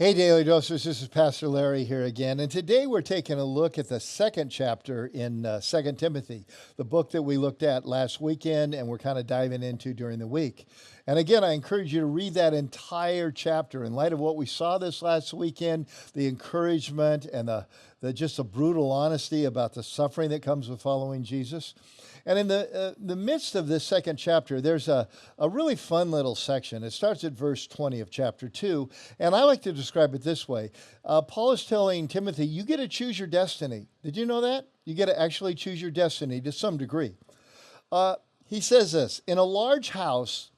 Hey, Daily Dosers, this is Pastor Larry here again. And today we're taking a look at the second chapter in 2 Timothy, the book that we looked at last weekend and we're kind of diving into during the week. And again, I encourage you to read that entire chapter in light of what we saw this last weekend, the encouragement and just the brutal honesty about the suffering that comes with following Jesus. And in the midst of this second chapter, there's a really fun little section. It starts at verse 20 of chapter 2, and I like to describe it this way. Paul is telling Timothy, you get to choose your destiny. Did you know that? You get to actually choose your destiny to some degree. He says this, in a large house,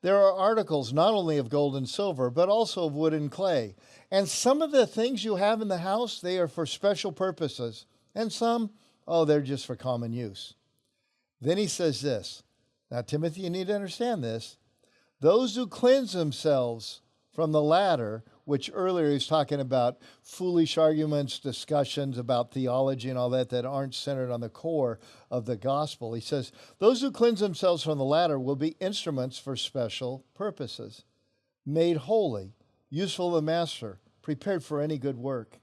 there are articles not only of gold and silver, but also of wood and clay. And some of the things you have in the house, they are for special purposes. And some, they're just for common use. Then he says this. Now, Timothy, you need to understand this. Those who cleanse themselves from the latter, which earlier he's talking about foolish arguments, discussions about theology and all that aren't centered on the core of the gospel. He says, those who cleanse themselves from the latter will be instruments for special purposes, made holy, useful to the master, prepared for any good work.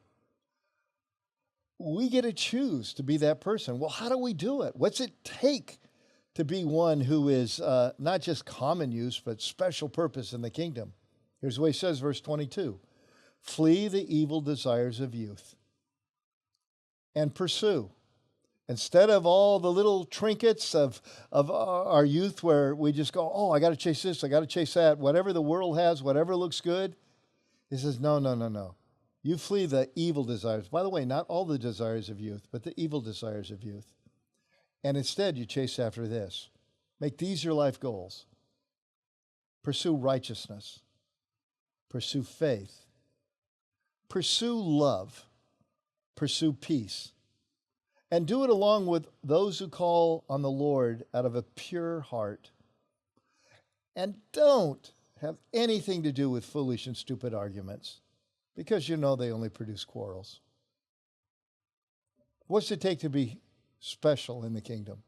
We get to choose to be that person. Well, how do we do it? What's it take to be one who is not just common use, but special purpose in the kingdom? Here's what he says, verse 22. Flee the evil desires of youth and pursue. Instead of all the little trinkets of our youth where we just go, I got to chase this, I got to chase that, whatever the world has, whatever looks good. He says, no. You flee the evil desires. By the way, not all the desires of youth, but the evil desires of youth. And instead, you chase after this. Make these your life goals. Pursue righteousness. Pursue faith. Pursue love. Pursue peace. And do it along with those who call on the Lord out of a pure heart. And don't have anything to do with foolish and stupid arguments, because you know they only produce quarrels. What's it take to be special in the kingdom?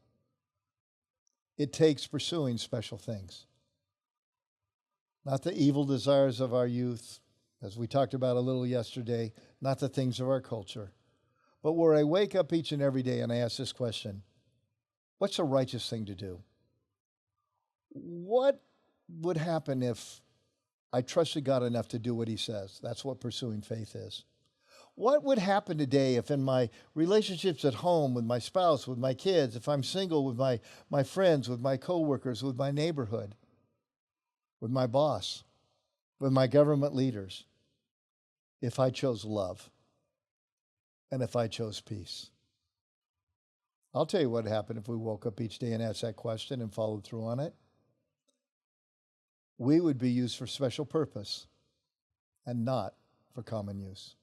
It takes pursuing special things. Not the evil desires of our youth, as we talked about a little yesterday, not the things of our culture, but where I wake up each and every day and I ask this question, what's a righteous thing to do? What would happen if I trusted God enough to do what he says? That's what pursuing faith is. What would happen today if in my relationships at home, with my spouse, with my kids, if I'm single, with my friends, with my coworkers, with my neighborhood, with my boss, with my government leaders, if I chose love and if I chose peace? I'll tell you what happened if we woke up each day and asked that question and followed through on it. We would be used for special purpose and not for common use.